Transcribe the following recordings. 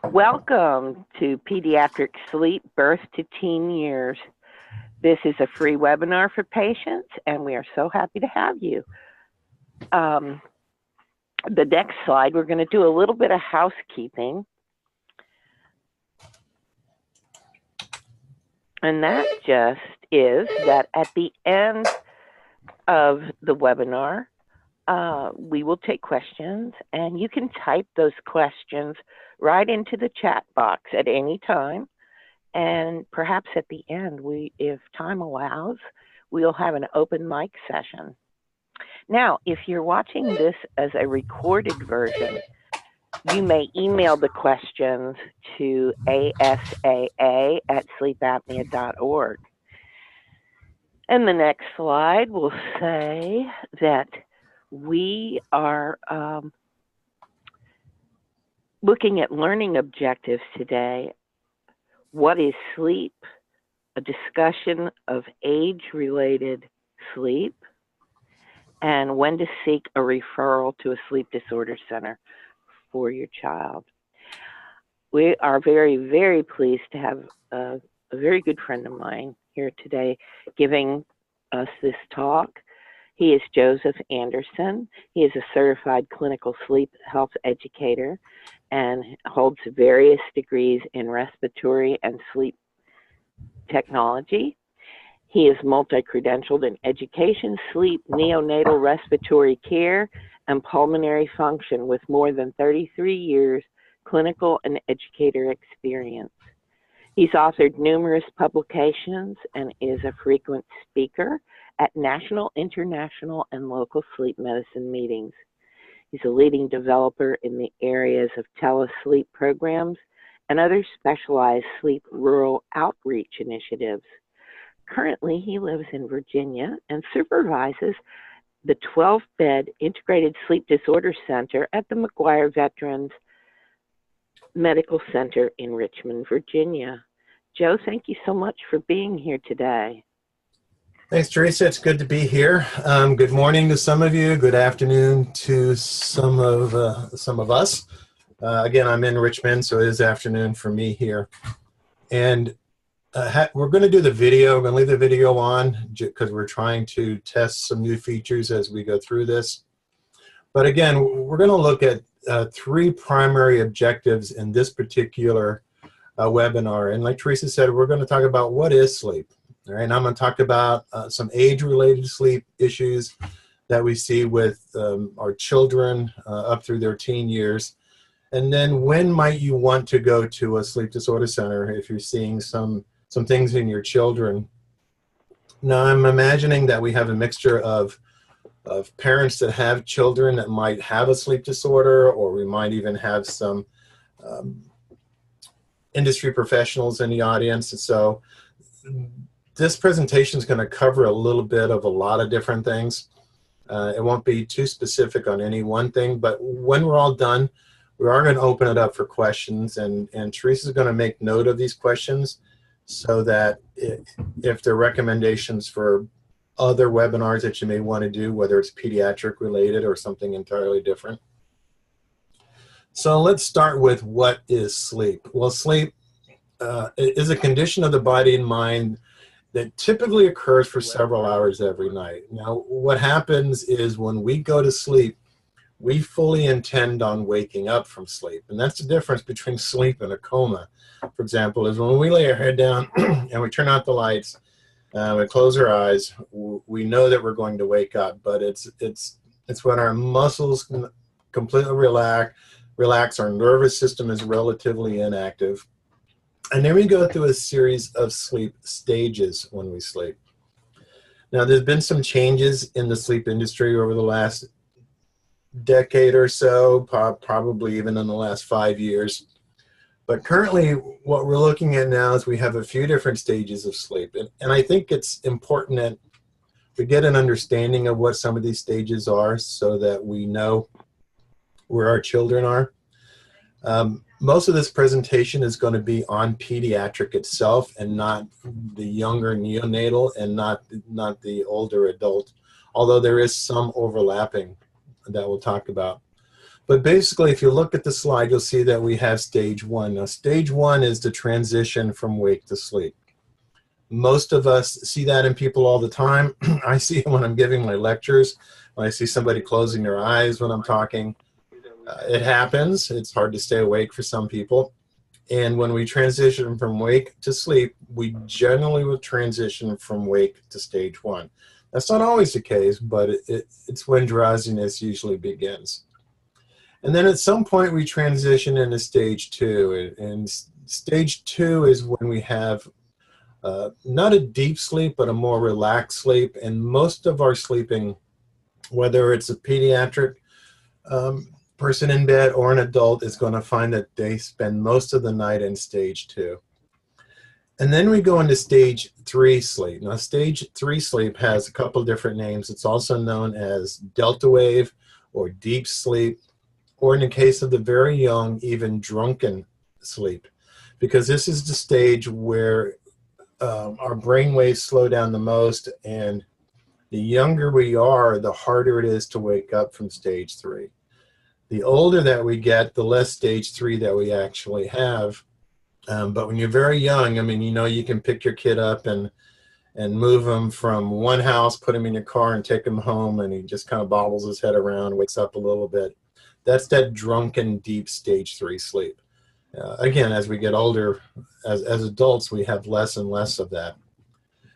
Welcome to Pediatric Sleep Birth to Teen Years. This is a free webinar for patients, and we are so happy to have you. The next slide, we're going to do a little bit of housekeeping. And that just is that at the end of the webinar, we will take questions, and you can type those questions right into the chat box at any time. And perhaps at the end, if time allows, we'll have an open mic session. Now, if you're watching this as a recorded version, you may email the questions to asaa@sleepapnea.org. And the next slide will say that we are looking at learning objectives today. What is sleep? A discussion of age-related sleep, and when to seek a referral to a sleep disorder center for your child. We are very, very pleased to have a very good friend of mine here today giving us this talk. He is Joseph Anderson. He is a certified clinical sleep health educator and holds various degrees in respiratory and sleep technology. He is multi-credentialed in education, sleep, neonatal respiratory care, and pulmonary function with more than 33 years clinical and educator experience. He's authored numerous publications and is a frequent speaker at national, international, and local sleep medicine meetings. He's a leading developer in the areas of telesleep programs and other specialized sleep rural outreach initiatives. Currently, he lives in Virginia and supervises the 12-bed Integrated Sleep Disorder Center at the McGuire Veterans Medical Center in Richmond, Virginia. Joe, thank you so much for being here today. Thanks, Teresa. It's good to be here. Good morning to some of you. Good afternoon to some of us. Again, I'm in Richmond, so it is afternoon for me here. And we're going to do the video. We're going to leave the video on because we're trying to test some new features as we go through this. But again, we're going to look at three primary objectives in this particular webinar. And like Teresa said, we're going to talk about what is sleep. All right, and I'm going to talk about some age-related sleep issues that we see with our children up through their teen years. And then when might you want to go to a sleep disorder center if you're seeing some things in your children. Now, I'm imagining that we have a mixture of parents that have children that might have a sleep disorder, or we might even have some industry professionals in the audience. So this presentation is going to cover a little bit of a lot of different things. It won't be too specific on any one thing, but when we're all done, we are going to open it up for questions, and Teresa's going to make note of these questions so that if there are recommendations for other webinars that you may want to do, whether it's pediatric related or something entirely different. So let's start with what is sleep. Well, sleep is a condition of the body and mind that typically occurs for several hours every night. Now, what happens is when we go to sleep, we fully intend on waking up from sleep. And that's the difference between sleep and a coma, for example, is when we lay our head down and we turn out the lights, we close our eyes, we know that we're going to wake up, but it's when our muscles completely relax, our nervous system is relatively inactive. And then we go through a series of sleep stages when we sleep. Now, there's been some changes in the sleep industry over the last decade or so, probably even in the last 5 years. But currently, what we're looking at now is we have a few different stages of sleep. And I think it's important that we get an understanding of what some of these stages are so that we know where our children are. Most of this presentation is going to be on pediatric itself and not the younger neonatal and not the older adult, although there is some overlapping that we'll talk about. But basically, if you look at the slide, you'll see that we have stage 1. Now, stage 1 is the transition from wake to sleep. Most of us see that in people all the time. I see it when I'm giving my lectures, when I see somebody closing their eyes when I'm talking. It happens. It's hard to stay awake for some people. And when we transition from wake to sleep, we generally will transition from wake to stage 1. That's not always the case, but it's when drowsiness usually begins. And then at some point we transition into stage 2. And stage 2 is when we have not a deep sleep, but a more relaxed sleep. And most of our sleeping, whether it's a pediatric person in bed or an adult, is going to find that they spend most of the night in stage 2. And then we go into stage 3 sleep. Now, stage 3 sleep has a couple different names. It's also known as delta wave or deep sleep, or in the case of the very young, even drunken sleep, because this is the stage where our brain waves slow down the most, and the younger we are, the harder it is to wake up from stage 3. The older that we get, the less stage 3 that we actually have. But when you're very young, I mean, you know, you can pick your kid up and move him from one house, put him in your car and take him home, and he just kind of bobbles his head around, wakes up a little bit. That's that drunken, deep stage 3 sleep. Again, as we get older, as adults, we have less and less of that.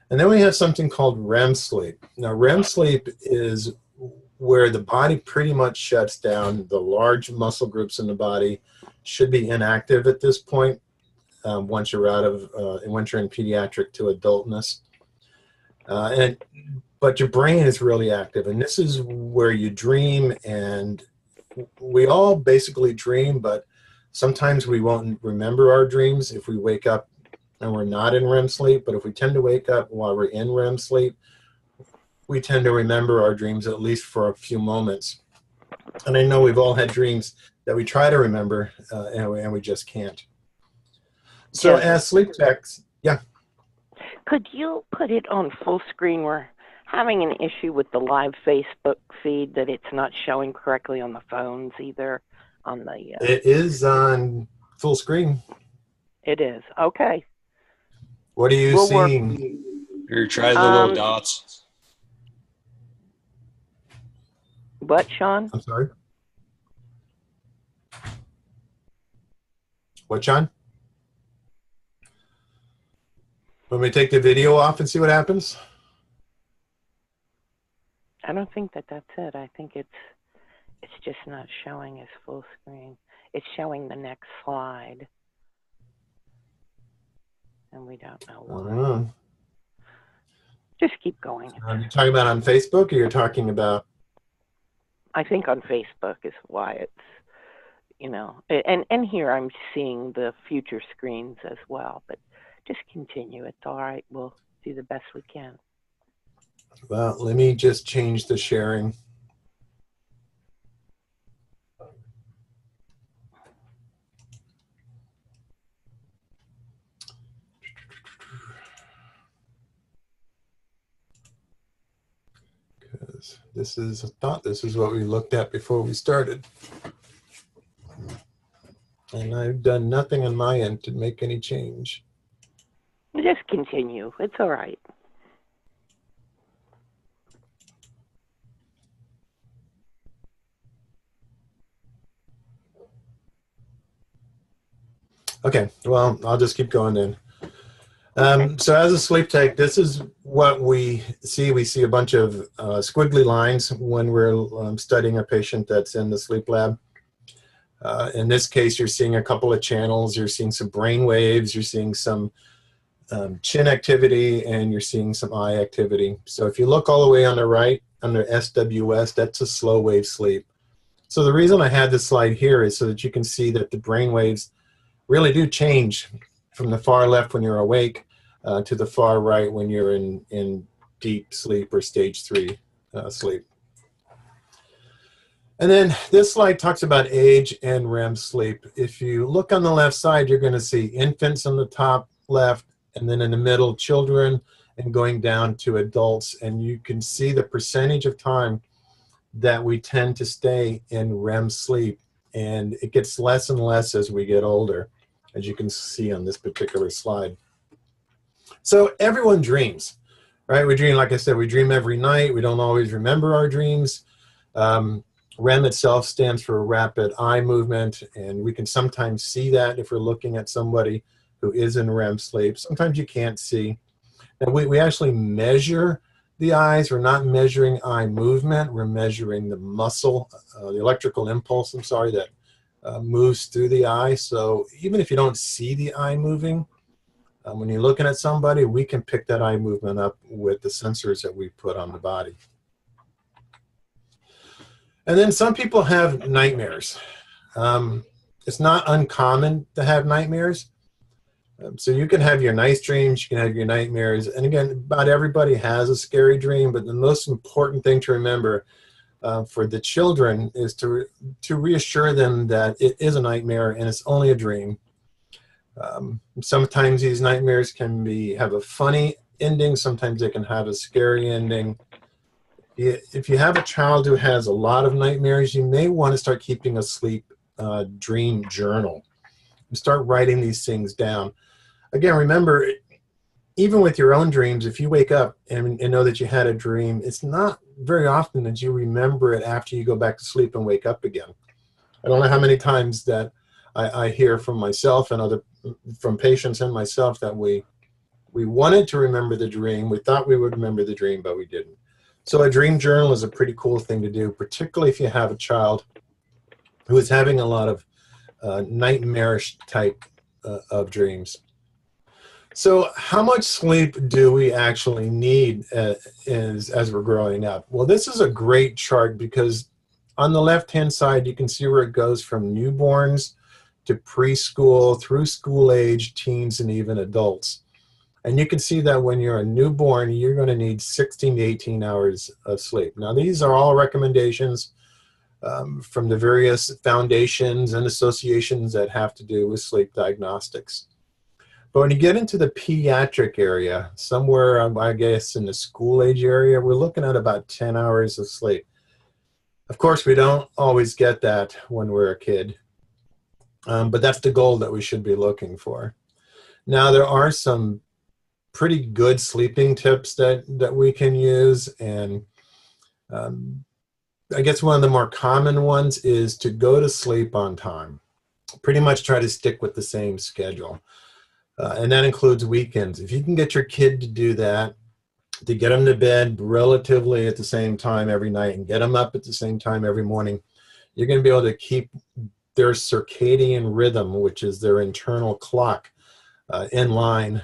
And then we have something called REM sleep. Now, REM sleep is where the body pretty much shuts down. The large muscle groups in the body should be inactive at this point, once you're once you're in pediatric to adultness. But your brain is really active, and this is where you dream. And we all basically dream, but sometimes we won't remember our dreams if we wake up and we're not in REM sleep. But if we tend to wake up while we're in REM sleep, we tend to remember our dreams at least for a few moments. And I know we've all had dreams that we try to remember, and we just can't. So as sleep techs, yeah. Could you put it on full screen? We're having an issue with the live Facebook feed that it's not showing correctly on the phones either. On the it is on full screen. It is. Okay. What are you seeing? Here, try the little dots. What, Sean? I'm sorry. What, Sean? Want me to take the video off and see what happens? I don't think that's it. I think it's just not showing as full screen. It's showing the next slide. And we don't know why. Just keep going. Are you talking about on Facebook, or you're talking about? I think on Facebook is why it's, you know, and here I'm seeing the future screens as well, but just continue. It's all right. We'll do the best we can. Well, let me just change the sharing. Because this is, I thought this is what we looked at before we started. And I've done nothing on my end to make any change. Just continue. It's all right. Okay, well, I'll just keep going then. So as a sleep tech, this is what we see. We see a bunch of squiggly lines when we're studying a patient that's in the sleep lab. In this case, you're seeing a couple of channels. You're seeing some brain waves. You're seeing some chin activity, and you're seeing some eye activity. So if you look all the way on the right, under SWS, that's a slow wave sleep. So the reason I had this slide here is so that you can see that the brain waves really do change from the far left when you're awake to the far right when you're in deep sleep or stage 3 sleep. And then this slide talks about age and REM sleep. If you look on the left side, you're going to see infants on the top left, and then in the middle, children, and going down to adults. And you can see the percentage of time that we tend to stay in REM sleep and it gets less and less as we get older, as you can see on this particular slide. So everyone dreams, right? We dream, like I said, we dream every night. We don't always remember our dreams. REM itself stands for rapid eye movement, and we can sometimes see that if we're looking at somebody who is in REM sleep. Sometimes you can't see. And we actually measure the eyes. We're not measuring eye movement. We're measuring the muscle, the electrical impulse, I'm sorry, that moves through the eye. So even if you don't see the eye moving, when you're looking at somebody, we can pick that eye movement up with the sensors that we put on the body. And then some people have nightmares. It's not uncommon to have nightmares. So you can have your nice dreams, you can have your nightmares. And again, about everybody has a scary dream, but the most important thing to remember for the children is to reassure them that it is a nightmare and it's only a dream. Sometimes these nightmares can have a funny ending, sometimes they can have a scary ending. If you have a child who has a lot of nightmares, you may want to start keeping a sleep dream journal and start writing these things down. Again, remember, even with your own dreams, if you wake up and know that you had a dream, it's not very often that you remember it after you go back to sleep and wake up again. I don't know how many times that I hear from myself and from patients and myself that we wanted to remember the dream. We thought we would remember the dream, but we didn't. So a dream journal is a pretty cool thing to do, particularly if you have a child who is having a lot of nightmarish type of dreams. So how much sleep do we actually need as we're growing up? Well, this is a great chart because on the left-hand side, you can see where it goes from newborns to preschool, through school age, teens, and even adults. And you can see that when you're a newborn, you're going to need 16 to 18 hours of sleep. Now, these are all recommendations from the various foundations and associations that have to do with sleep diagnostics. But when you get into the pediatric area, somewhere, I guess, in the school age area, we're looking at about 10 hours of sleep. Of course, we don't always get that when we're a kid, but that's the goal that we should be looking for. Now, there are some pretty good sleeping tips that we can use, and I guess one of the more common ones is to go to sleep on time. Pretty much try to stick with the same schedule. And that includes weekends. If you can get your kid to do that, to get them to bed relatively at the same time every night and get them up at the same time every morning, you're going to be able to keep their circadian rhythm, which is their internal clock, in line,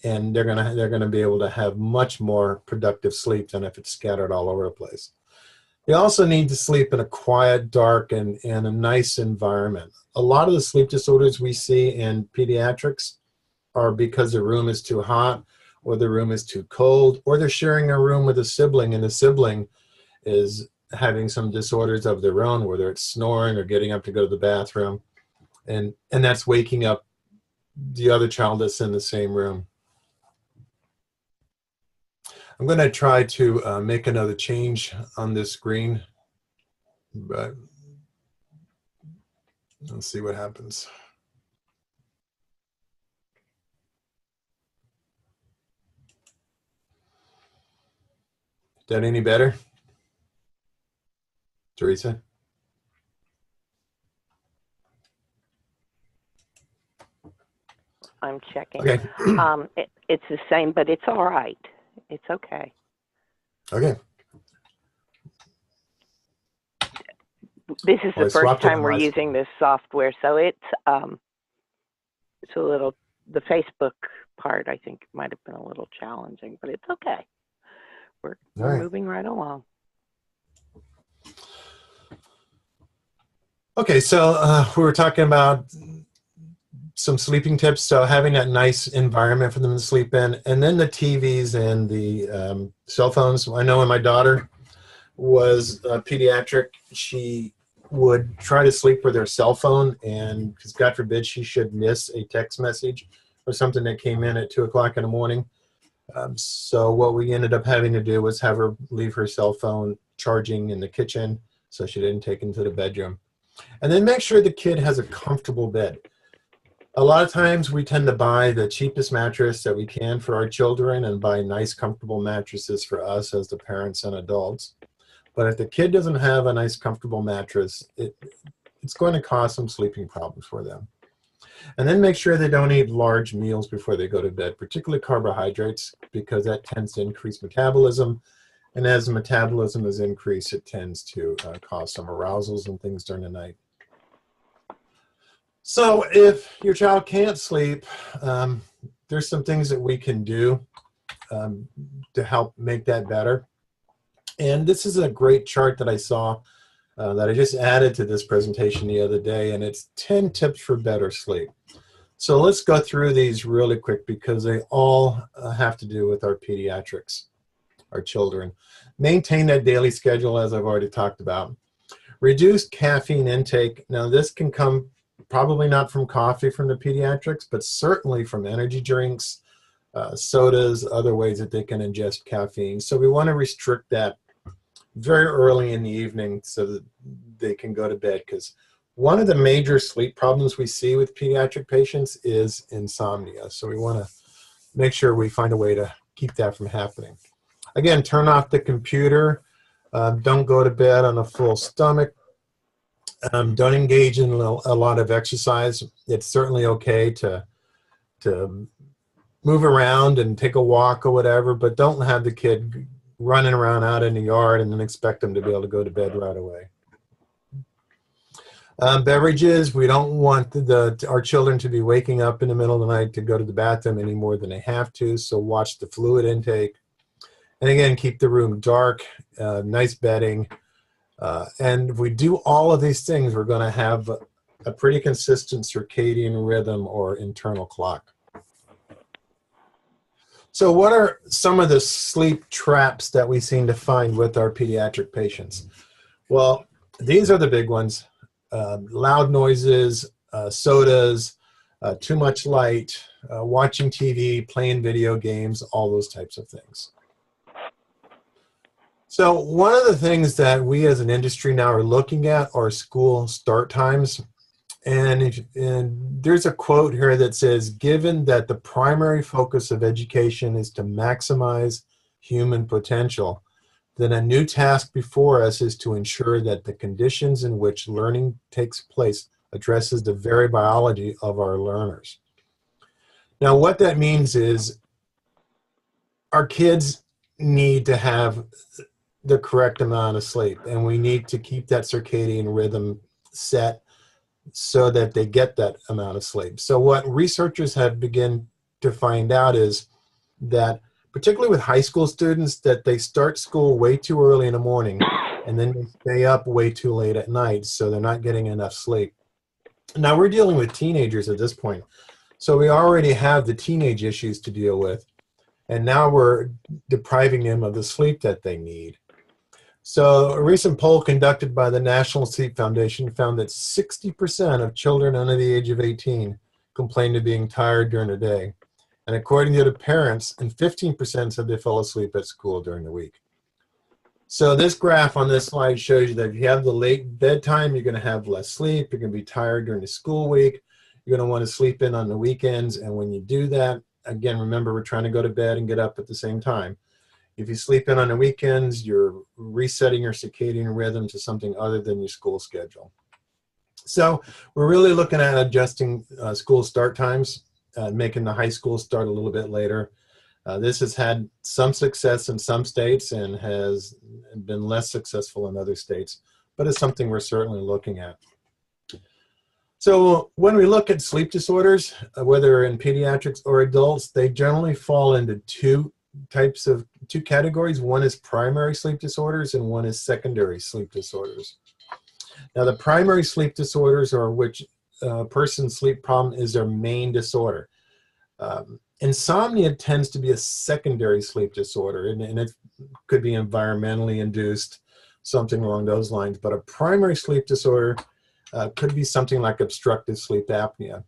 and they're going to be able to have much more productive sleep than if it's scattered all over the place. You also need to sleep in a quiet, dark, and a nice environment. A lot of the sleep disorders we see in pediatrics are because the room is too hot, or the room is too cold, or they're sharing a room with a sibling, and the sibling is having some disorders of their own, whether it's snoring or getting up to go to the bathroom, and that's waking up the other child that's in the same room. I'm going to try to make another change on this screen, but let's see what happens. Is that any better, Teresa? I'm checking. Okay. It's the same, but it's all right. It's okay. Okay. This is the first time we're using this software, so it's a little, the Facebook part I think might have been a little challenging, but it's okay. We're moving right along. Okay, so we were talking about some sleeping tips, so having that nice environment for them to sleep in, and then the TVs and the cell phones. I know when my daughter was pediatric, she would try to sleep with her cell phone, and because God forbid she should miss a text message or something that came in at 2 o'clock in the morning. So what we ended up having to do was have her leave her cell phone charging in the kitchen so she didn't take it into the bedroom. And then make sure the kid has a comfortable bed. A lot of times we tend to buy the cheapest mattress that we can for our children and buy nice, comfortable mattresses for us as the parents and adults. But if the kid doesn't have a nice, comfortable mattress, it's going to cause some sleeping problems for them. And then make sure they don't eat large meals before they go to bed, particularly carbohydrates, because that tends to increase metabolism. And as the metabolism is increased, it tends to cause some arousals and things during the night. So if your child can't sleep, there's some things that we can do to help make that better. And this is a great chart that I saw that I just added to this presentation the other day, and it's 10 tips for better sleep. So let's go through these really quick because they all have to do with our pediatrics, our children. Maintain that daily schedule, as I've already talked about. Reduce caffeine intake. Now this can come probably not from coffee from the pediatrics, but certainly from energy drinks, sodas, other ways that they can ingest caffeine. So we want to restrict that very early in the evening so that they can go to bed, because one of the major sleep problems we see with pediatric patients is insomnia. So we want to make sure we find a way to keep that from happening. Again, turn off the computer. Don't go to bed on a full stomach. Don't engage in a lot of exercise. It's certainly okay to move around and take a walk or whatever, but don't have the kid running around out in the yard and then expect them to be able to go to bed right away. Beverages, we don't want our children to be waking up in the middle of the night to go to the bathroom any more than they have to, so watch the fluid intake. And again, keep the room dark, nice bedding. And if we do all of these things, we're going to have a pretty consistent circadian rhythm or internal clock. So what are some of the sleep traps that we seem to find with our pediatric patients? Well, these are the big ones. Loud noises, sodas, too much light, watching TV, playing video games, all those types of things. So one of the things that we as an industry now are looking at are school start times. And there's a quote here that says, given that the primary focus of education is to maximize human potential, then a new task before us is to ensure that the conditions in which learning takes place addresses the very biology of our learners. Now, what that means is our kids need to have the correct amount of sleep, and we need to keep that circadian rhythm set so that they get that amount of sleep. So what researchers have begun to find out is that, particularly with high school students, that they start school way too early in the morning and then they stay up way too late at night, so they're not getting enough sleep. Now we're dealing with teenagers at this point, so we already have the teenage issues to deal with, and now we're depriving them of the sleep that they need. So a recent poll conducted by the National Sleep Foundation found that 60% of children under the age of 18 complained of being tired during the day. And according to the parents, and 15% said they fell asleep at school during the week. So this graph on this slide shows you that if you have the late bedtime, you're going to have less sleep. You're going to be tired during the school week. You're going to want to sleep in on the weekends. And when you do that, again, remember, we're trying to go to bed and get up at the same time. If you sleep in on the weekends, you're resetting your circadian rhythm to something other than your school schedule. So we're really looking at adjusting school start times, making the high school start a little bit later. This has had some success in some states and has been less successful in other states, but it's something we're certainly looking at. So when we look at sleep disorders, whether in pediatrics or adults, they generally fall into two categories. One is primary sleep disorders and one is secondary sleep disorders. Now the primary sleep disorders are which a person's sleep problem is their main disorder. Insomnia tends to be a secondary sleep disorder, and it could be environmentally induced, something along those lines, but a primary sleep disorder could be something like obstructive sleep apnea.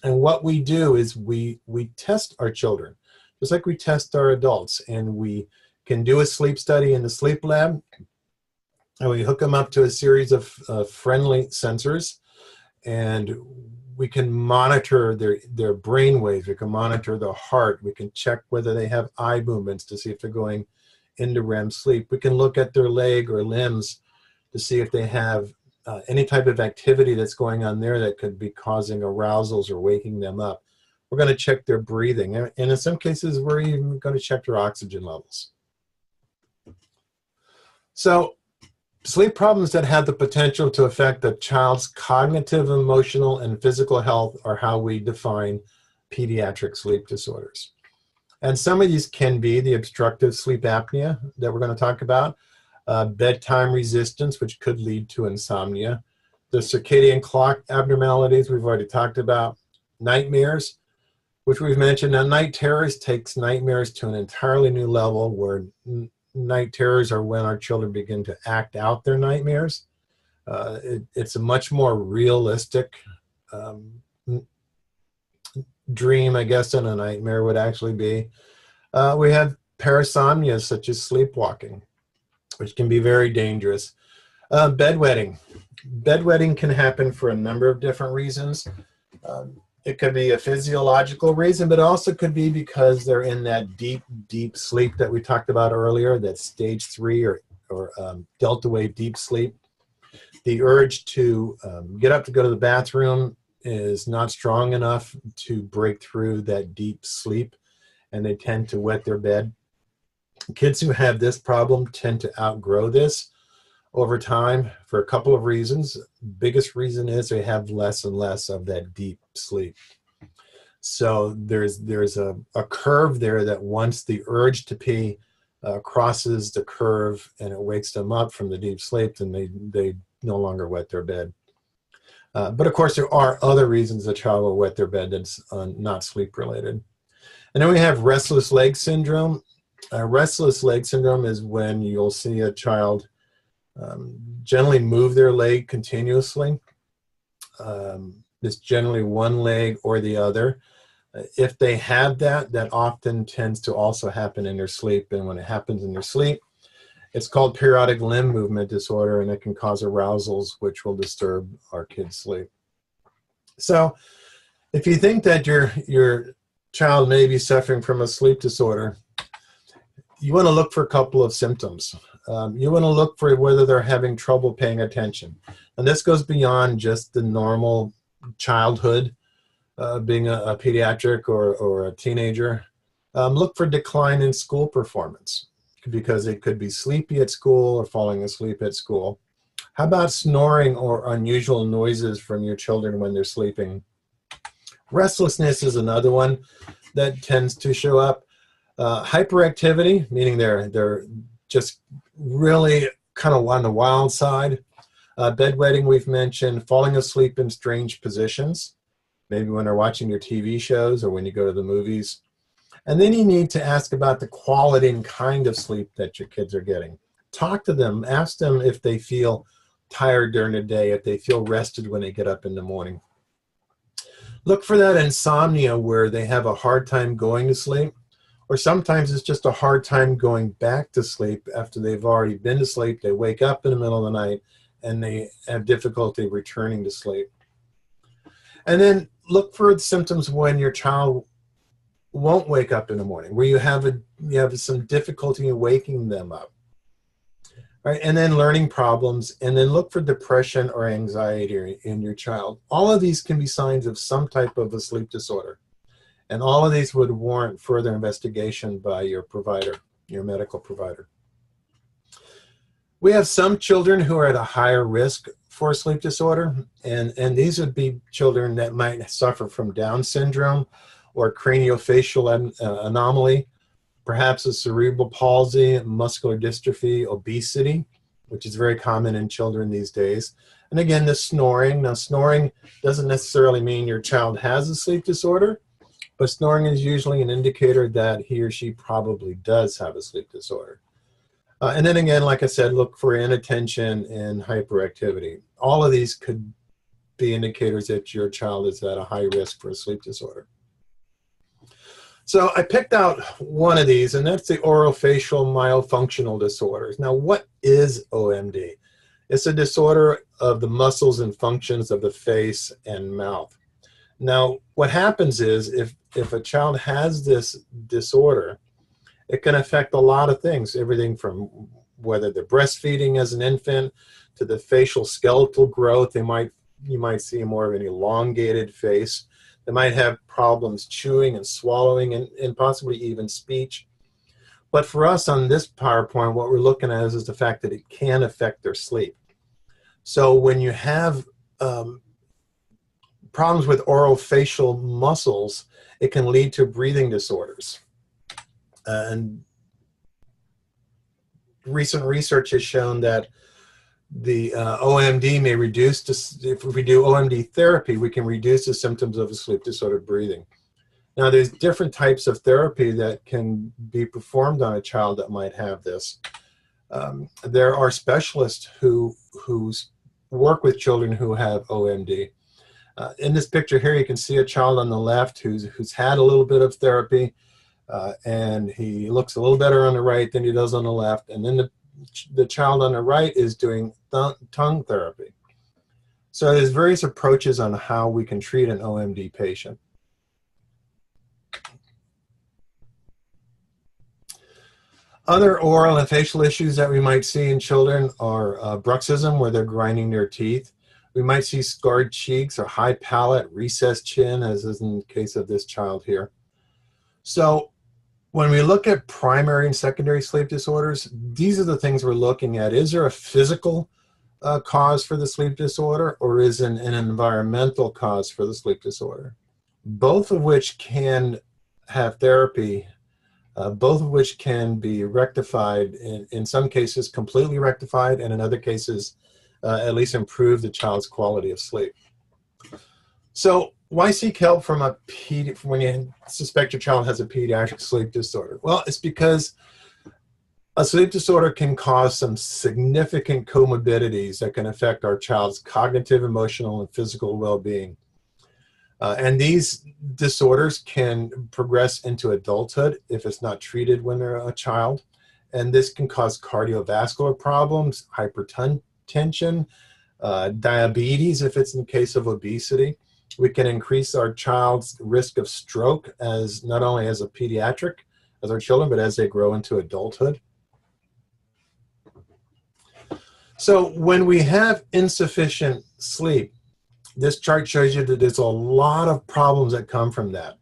And what we do is we test our children, just like we test our adults, and we can do a sleep study in the sleep lab. And we hook them up to a series of friendly sensors, and we can monitor their brain waves. We can monitor the heart. We can check whether they have eye movements to see if they're going into REM sleep. We can look at their leg or limbs to see if they have any type of activity that's going on there that could be causing arousals or waking them up. We're going to check their breathing. And in some cases, we're even going to check their oxygen levels. So sleep problems that have the potential to affect a child's cognitive, emotional, and physical health are how we define pediatric sleep disorders. And some of these can be the obstructive sleep apnea that we're going to talk about, bedtime resistance, which could lead to insomnia, the circadian clock abnormalities we've already talked about, nightmares, which we've mentioned. Now, night terrors takes nightmares to an entirely new level, where night terrors are when our children begin to act out their nightmares. It's a much more realistic dream, I guess, than a nightmare would actually be. We have parasomnia, such as sleepwalking, which can be very dangerous. Bedwetting. Bedwetting can happen for a number of different reasons. It could be a physiological reason, but also could be because they're in that deep, deep sleep that we talked about earlier, that stage 3 or delta wave deep sleep. The urge to get up to go to the bathroom is not strong enough to break through that deep sleep, and they tend to wet their bed. Kids who have this problem tend to outgrow this over time for a couple of reasons. Biggest reason is they have less and less of that deep sleep. So there's a curve there that once the urge to pee crosses the curve and it wakes them up from the deep sleep, then they no longer wet their bed. But of course, there are other reasons a child will wet their bed that's not sleep related. And then we have restless leg syndrome. Restless leg syndrome is when you'll see a child generally move their leg continuously. It's generally one leg or the other. If they have that, that often tends to also happen in their sleep. And when it happens in their sleep, it's called periodic limb movement disorder, and it can cause arousals, which will disturb our kids' sleep. So if you think that your child may be suffering from a sleep disorder, you want to look for a couple of symptoms. You want to look for whether they're having trouble paying attention. And this goes beyond just the normal childhood, being a pediatric or a teenager. Look for decline in school performance, because it could be sleepy at school or falling asleep at school. How about snoring or unusual noises from your children when they're sleeping? Restlessness is another one that tends to show up. Hyperactivity, meaning they're just really kind of on the wild side. Bedwetting, we've mentioned. Falling asleep in strange positions, maybe when they're watching your TV shows or when you go to the movies. And then you need to ask about the quality and kind of sleep that your kids are getting. Talk to them. Ask them if they feel tired during the day, if they feel rested when they get up in the morning. Look for that insomnia where they have a hard time going to sleep, or sometimes it's just a hard time going back to sleep after they've already been to sleep. They wake up in the middle of the night and they have difficulty returning to sleep. And then look for symptoms when your child won't wake up in the morning, where you have some difficulty in waking them up. Right? And then learning problems, and then look for depression or anxiety in your child. All of these can be signs of some type of a sleep disorder. And all of these would warrant further investigation by your provider, your medical provider. We have some children who are at a higher risk for a sleep disorder, and these would be children that might suffer from Down syndrome or craniofacial anomaly, perhaps a cerebral palsy, muscular dystrophy, obesity, which is very common in children these days. And again, the snoring. Now, snoring doesn't necessarily mean your child has a sleep disorder, but snoring is usually an indicator that he or she probably does have a sleep disorder. And then again, like I said, look for inattention and hyperactivity. All of these could be indicators that your child is at a high risk for a sleep disorder. So I picked out one of these, and that's the orofacial myofunctional disorders. Now, what is OMD? It's a disorder of the muscles and functions of the face and mouth. Now, what happens is if a child has this disorder, it can affect a lot of things, everything from whether they're breastfeeding as an infant to the facial skeletal growth. You might see more of an elongated face. They might have problems chewing and swallowing and possibly even speech. But for us on this PowerPoint, what we're looking at is the fact that it can affect their sleep. So when you have problems with orofacial muscles, it can lead to breathing disorders. And recent research has shown that the OMD may reduce, if we do OMD therapy, we can reduce the symptoms of a sleep disordered breathing. Now, there's different types of therapy that can be performed on a child that might have this. There are specialists who work with children who have OMD. In this picture here, you can see a child on the left who's had a little bit of therapy, and he looks a little better on the right than he does on the left. And then the child on the right is doing tongue therapy. So there's various approaches on how we can treat an OMD patient. Other oral and facial issues that we might see in children are bruxism, where they're grinding their teeth. We might see scarred cheeks or high palate, recessed chin, as is in the case of this child here. So when we look at primary and secondary sleep disorders, these are the things we're looking at. Is there a physical cause for the sleep disorder, or is an environmental cause for the sleep disorder? Both of which can have therapy, both of which can be rectified, in some cases completely rectified, and in other cases at least improve the child's quality of sleep. So why seek help from when you suspect your child has a pediatric sleep disorder? Well, it's because a sleep disorder can cause some significant comorbidities that can affect our child's cognitive, emotional, and physical well-being. And these disorders can progress into adulthood if it's not treated when they're a child. And this can cause cardiovascular problems, hypertension, diabetes if it's in the case of obesity. We can increase our child's risk of stroke as not only as a pediatric, as our children, but as they grow into adulthood. So when we have insufficient sleep, this chart shows you that there's a lot of problems that come from that.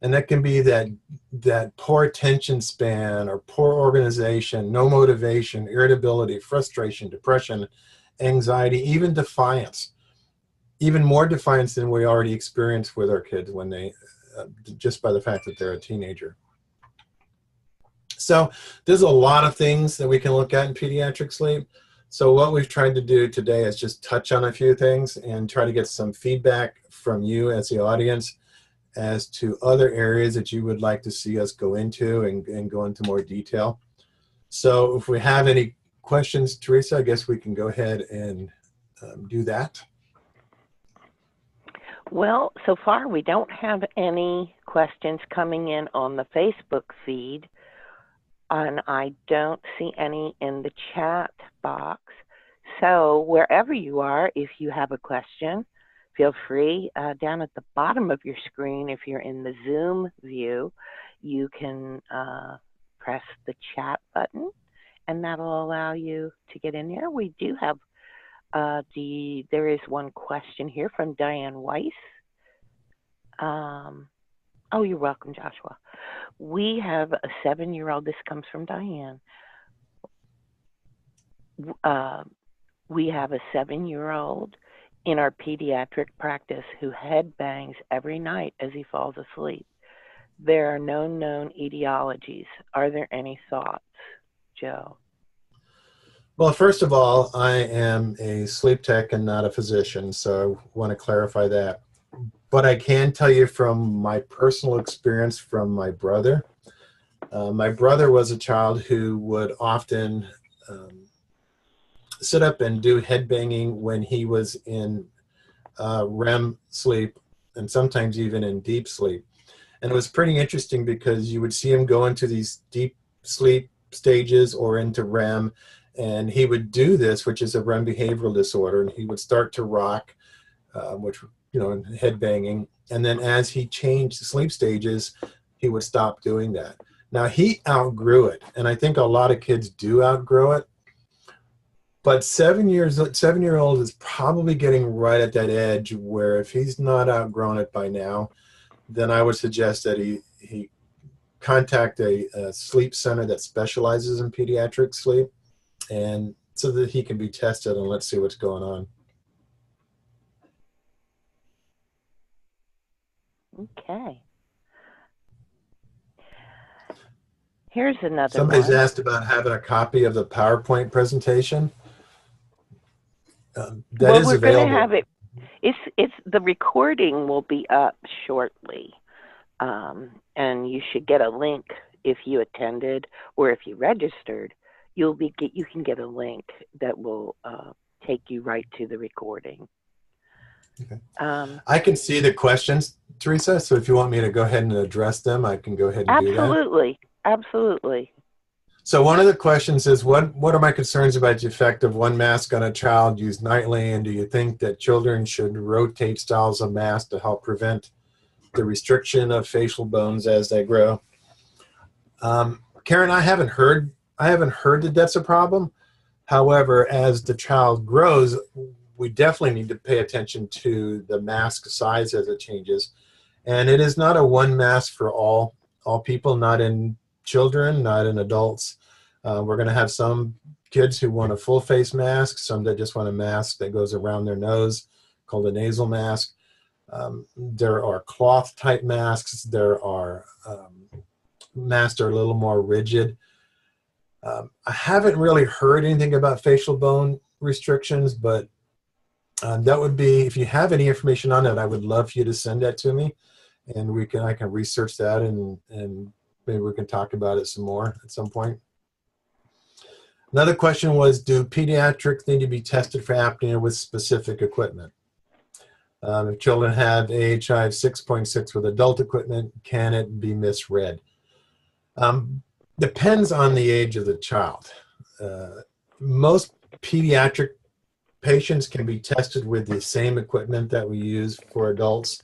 And that can be that poor attention span or poor organization, no motivation, irritability, frustration, depression, anxiety, even defiance. Even more defiance than we already experience with our kids when they, just by the fact that they're a teenager. So there's a lot of things that we can look at in pediatric sleep. So what we've tried to do today is just touch on a few things and try to get some feedback from you as the audience as to other areas that you would like to see us go into and go into more detail. So if we have any questions, Teresa, I guess we can go ahead and do that. Well, so far we don't have any questions coming in on the Facebook feed, and I don't see any in the chat box. So wherever you are, if you have a question, feel free. Down at the bottom of your screen, if you're in the Zoom view, you can press the chat button, and that'll allow you to get in there. We do have there is one question here from Diane Weiss. Oh, you're welcome, Joshua. We have a 7-year-old. This comes from Diane. We have a 7-year-old in our pediatric practice who head bangs every night as he falls asleep. There are no known etiologies. Are there any thoughts, Joe? Well, first of all, I am a sleep tech and not a physician, so I want to clarify that. But I can tell you from my personal experience from my brother. My brother was a child who would often sit up and do head banging when he was in REM sleep and sometimes even in deep sleep. And it was pretty interesting because you would see him go into these deep sleep stages or into REM, And he would do this, which is a REM behavioral disorder, and he would start to rock, which, and head banging. And then as he changed the sleep stages, he would stop doing that. Now, he outgrew it, and I think a lot of kids do outgrow it. But 7-year-old is probably getting right at that edge where if he's not outgrown it by now, then I would suggest that he contact a sleep center that specializes in pediatric sleep, and so that he can be tested, and let's see what's going on. Okay. Here's another Somebody's one. asked about having a copy of the PowerPoint presentation. That well, is we're available. going to have it. It's the recording will be up shortly, and you should get a link if you attended or if you registered. You can get a link that will take you right to the recording. Okay. I can see the questions, Teresa, so if you want me to go ahead and address them, I can go ahead and do that. Absolutely. So one of the questions is, what are my concerns about the effect of one mask on a child used nightly, and do you think that children should rotate styles of mask to help prevent the restriction of facial bones as they grow? Karen, I haven't heard that that's a problem. However, as the child grows, we definitely need to pay attention to the mask size as it changes. And it is not a one mask for all people, not in children, not in adults. We're going to have some kids who want a full face mask, some that just want a mask that goes around their nose called a nasal mask. There are cloth type masks. There are masks that are a little more rigid. I haven't really heard anything about facial bone restrictions, but that would be, if you have any information on that, I would love for you to send that to me, and I can research that, and maybe we can talk about it some more at some point. Another question was, do pediatrics need to be tested for apnea with specific equipment? If children have AHI of 6.6 with adult equipment, can it be misread? Depends on the age of the child. Most pediatric patients can be tested with the same equipment that we use for adults.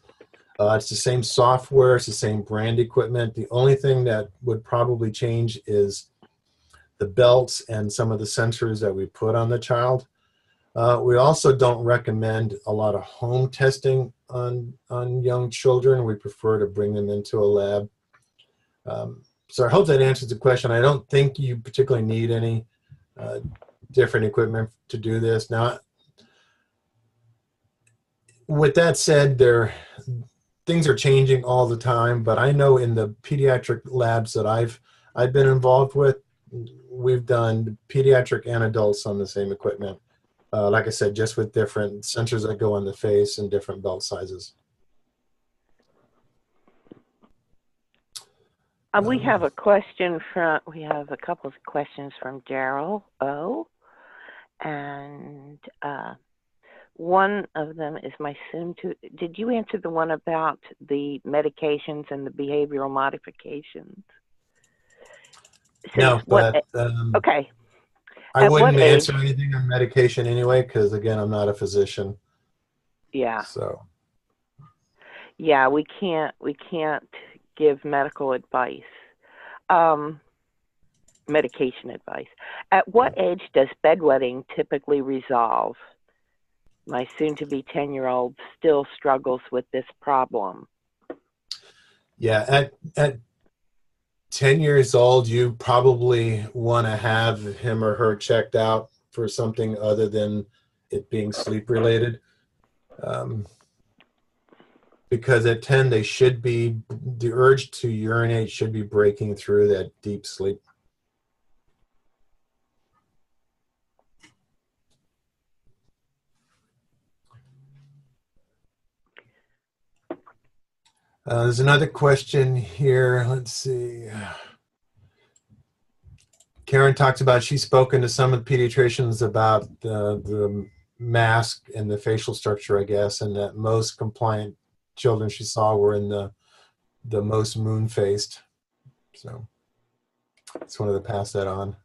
It's the same software, it's the same brand equipment. The only thing that would probably change is the belts and some of the sensors that we put on the child. We also don't recommend a lot of home testing on young children. We prefer to bring them into a lab. So I hope that answers the question. I don't think you particularly need any different equipment to do this. Now, with that said, things are changing all the time, but I know in the pediatric labs that I've been involved with, we've done pediatric and adults on the same equipment. Like I said, just with different sensors that go on the face and different belt sizes. We have a couple of questions from Daryl O. And one of them is did you answer the one about the medications and the behavioral modifications? No, but okay. I wouldn't answer anything on medication anyway, because again, I'm not a physician. Yeah. So. Yeah, we can't give medical advice, medication advice. At what age does bedwetting typically resolve? My soon-to-be 10-year-old still struggles with this problem. Yeah, at 10 years old, you probably want to have him or her checked out for something other than it being sleep-related. Because at 10, the urge to urinate should be breaking through that deep sleep. There's another question here. Let's see. Karen talks about she's spoken to some of the pediatricians about the mask and the facial structure, I guess, and that most compliant children she saw were in the most moon-faced. So just wanted to pass that on.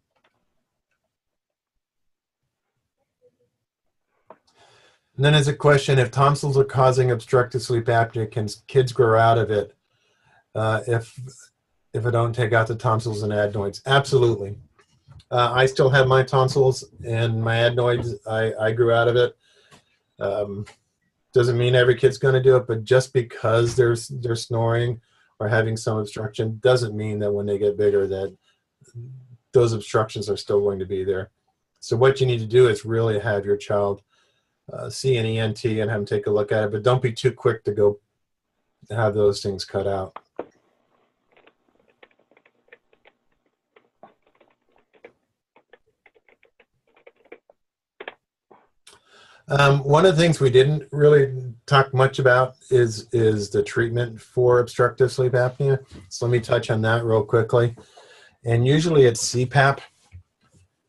And then there's a question, if tonsils are causing obstructive sleep apnea, can kids grow out of it if I don't take out the tonsils and adenoids? Absolutely. I still have my tonsils and my adenoids. I grew out of it. Doesn't mean every kid's going to do it, but just because they're snoring or having some obstruction doesn't mean that when they get bigger that those obstructions are still going to be there. So what you need to do is really have your child see an ENT and have them take a look at it, but don't be too quick to go have those things cut out. One of the things we didn't really talk much about is the treatment for obstructive sleep apnea. So let me touch on that real quickly. And usually it's CPAP.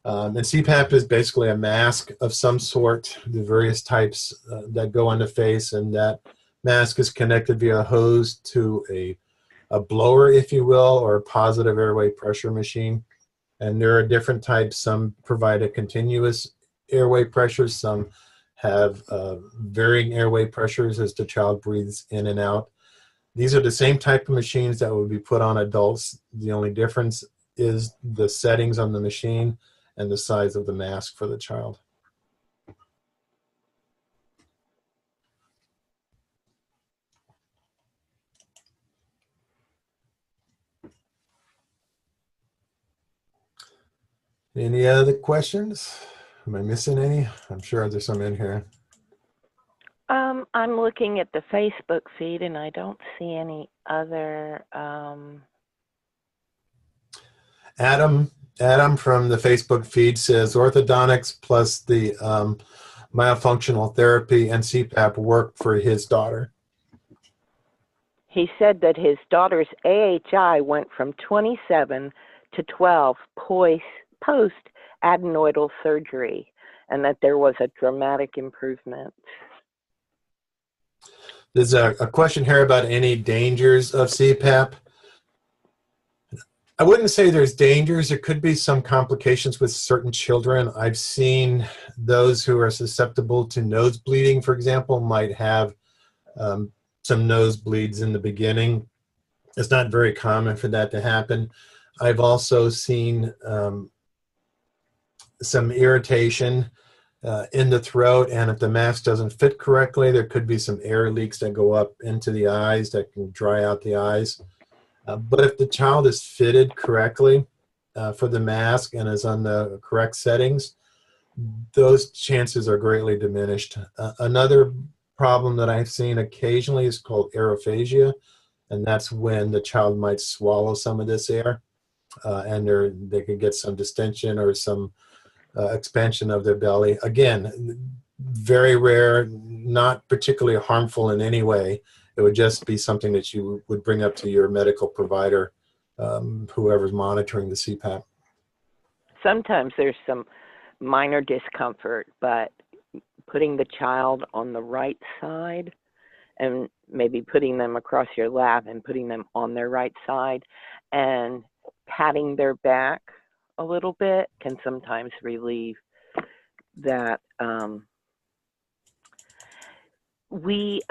And CPAP is basically a mask of some sort, the various types that go on the face, and that mask is connected via a hose to a blower, if you will, or a positive airway pressure machine. And there are different types. Some provide a continuous airway pressure, some have varying airway pressures as the child breathes in and out. These are the same type of machines that would be put on adults. The only difference is the settings on the machine and the size of the mask for the child. Any other questions? Am I missing any? I'm sure there's some in here. I'm looking at the Facebook feed and I don't see any other. Adam from the Facebook feed says orthodontics plus the myofunctional therapy and CPAP worked for his daughter. He said that his daughter's AHI went from 27 to 12 post adenoidal surgery, and that there was a dramatic improvement. There's a question here about any dangers of CPAP. I wouldn't say there's dangers. There could be some complications with certain children. I've seen those who are susceptible to nose bleeding, for example, might have some nosebleeds in the beginning. It's not very common for that to happen. I've also seen some irritation in the throat, and if the mask doesn't fit correctly, there could be some air leaks that go up into the eyes that can dry out the eyes. But if the child is fitted correctly for the mask and is on the correct settings, those chances are greatly diminished. Another problem that I've seen occasionally is called Orofacial, and that's when the child might swallow some of this air, and they could get some distension or some expansion of their belly. Again, very rare, not particularly harmful in any way. It would just be something that you would bring up to your medical provider, whoever's monitoring the CPAP. Sometimes there's some minor discomfort, but putting the child on the right side and maybe putting them across your lap and putting them on their right side and patting their back a little bit can sometimes relieve that. We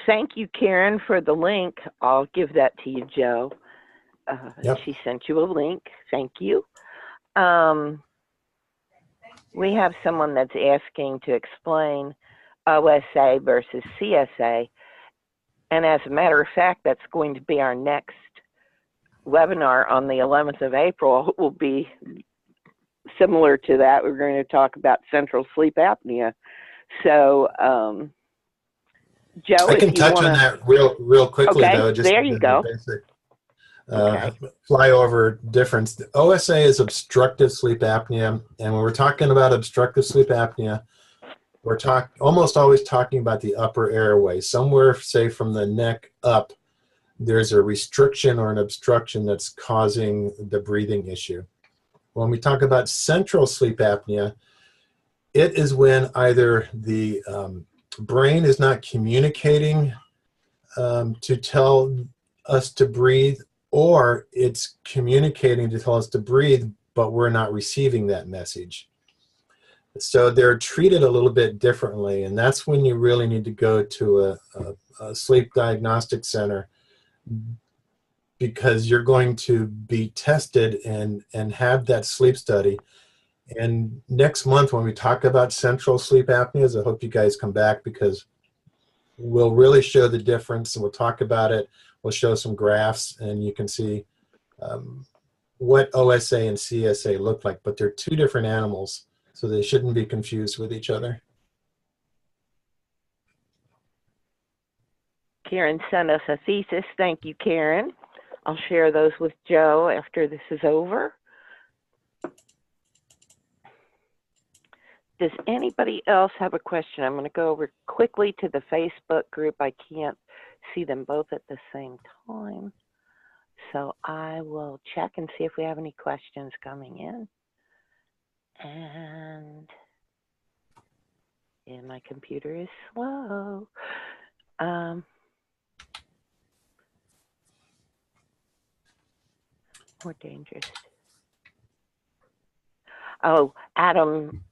thank you, Karen, for the link. I'll give that to you, Joe. Yep. She sent you a link. Thank you. We have someone that's asking to explain OSA versus CSA. And as a matter of fact, that's going to be our next webinar on the 11th of April. It will be similar to that. We're going to talk about central sleep apnea. So, Joe, I can touch on that real quickly, okay, though. Just there you go. Basic flyover difference. The OSA is obstructive sleep apnea, and when we're talking about obstructive sleep apnea, we're almost always talking about the upper airway. Somewhere, say, from the neck up, there's a restriction or an obstruction that's causing the breathing issue. When we talk about central sleep apnea, it is when either the brain is not communicating to tell us to breathe, or it's communicating to tell us to breathe, but we're not receiving that message. So they're treated a little bit differently, and that's when you really need to go to a sleep diagnostic center, because you're going to be tested and have that sleep study. And next month when we talk about central sleep apneas, I hope you guys come back, because we'll really show the difference, and we'll talk about it. We'll show some graphs, and you can see what OSA and CSA look like, but they're two different animals, so they shouldn't be confused with each other. Karen sent us a thesis. Thank you, Karen. I'll share those with Joe after this is over. Does anybody else have a question? I'm going to go over quickly to the Facebook group. I can't see them both at the same time. So I will check and see if we have any questions coming in. And yeah, my computer is slow. More dangerous. Oh, Adam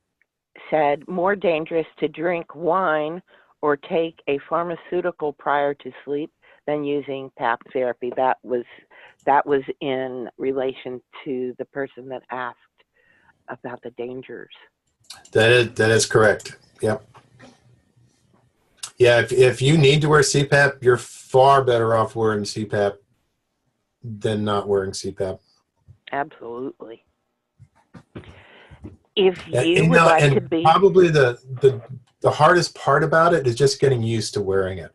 said more dangerous to drink wine or take a pharmaceutical prior to sleep than using PAP therapy. That was in relation to the person that asked about the dangers. That is correct. Yep. Yeah, if you need to wear CPAP, you're far better off wearing CPAP than not wearing CPAP. Absolutely. If you would like to be, probably the hardest part about it is just getting used to wearing it.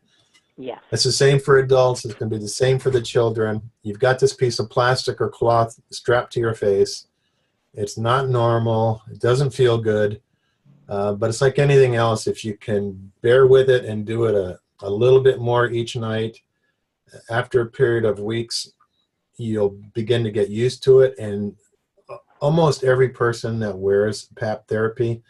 yes, It's the same for adults. It's going to be the same for the children. You've got this piece of plastic or cloth strapped to your face. It's not normal. It doesn't feel good. But it's like anything else. If you can bear with it and do it a little bit more each night, after a period of weeks, you'll begin to get used to it. And almost every person that wears PAP therapy,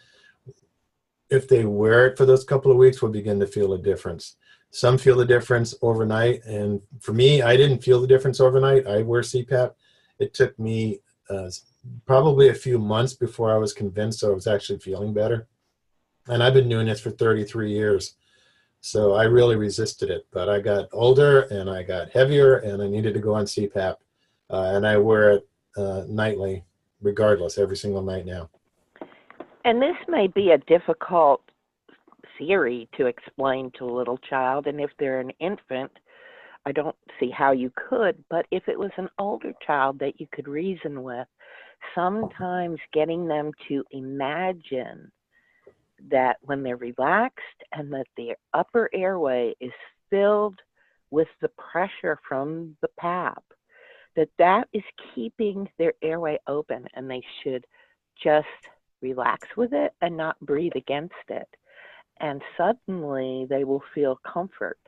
if they wear it for those couple of weeks, will begin to feel a difference. Some feel the difference overnight. And for me, I didn't feel the difference overnight. I wear CPAP. It took me probably a few months before I was convinced I was actually feeling better. And I've been doing this for 33 years. So I really resisted it. But I got older and I got heavier and I needed to go on CPAP. And I wear it nightly, regardless, every single night now. and this may be a difficult theory to explain to a little child, and if they're an infant, I don't see how you could, but if it was an older child that you could reason with, sometimes getting them to imagine that when they're relaxed and that their upper airway is filled with the pressure from the PAP, that is keeping their airway open, and they should just relax with it and not breathe against it. And suddenly they will feel comfort.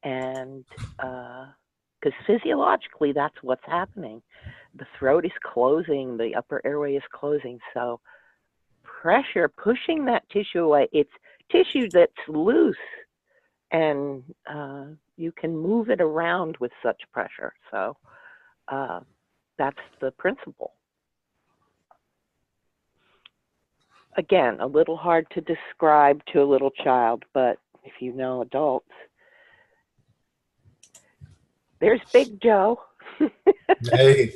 And because physiologically that's what's happening. The throat is closing, the upper airway is closing. So pressure, pushing that tissue away, it's tissue that's loose, and you can move it around with such pressure. So that's the principle. Again, a little hard to describe to a little child, but if you know adults. There's Big Joe. Hey.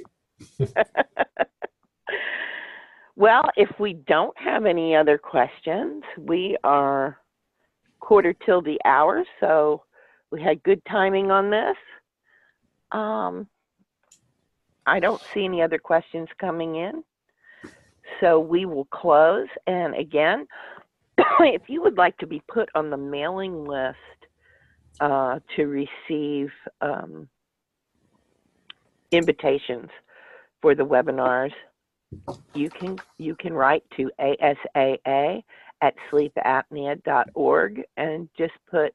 Well, if we don't have any other questions, we are quarter till the hour, so we had good timing on this. I don't see any other questions coming in. So we will close. And again, if you would like to be put on the mailing list to receive invitations for the webinars, you can write to asaa@sleepapnea.org and just put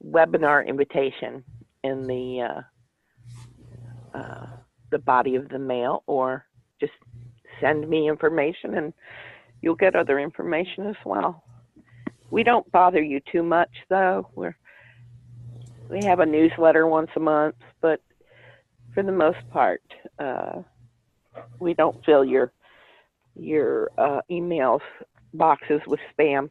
webinar invitation in the body of the mail, or just send me information and you'll get other information as well. We don't bother you too much though. We have a newsletter once a month, but for the most part, we don't fill your emails boxes with spam.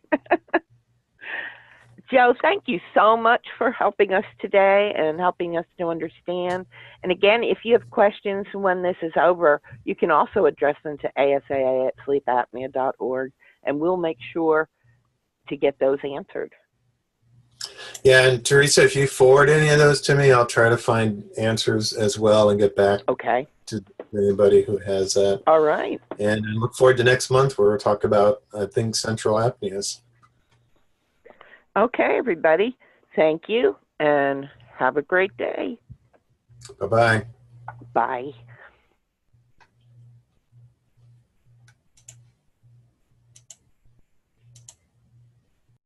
Joe, thank you so much for helping us today and helping us to understand. And again, if you have questions when this is over, you can also address them to asaa@sleepapnea.org, and we'll make sure to get those answered. Yeah, and Teresa, if you forward any of those to me, I'll try to find answers as well and get back Okay. to anybody who has that. All right. And I look forward to next month where we'll talk about, I think, central apneas. Okay, everybody. Thank you, and have a great day. Bye-bye. Bye.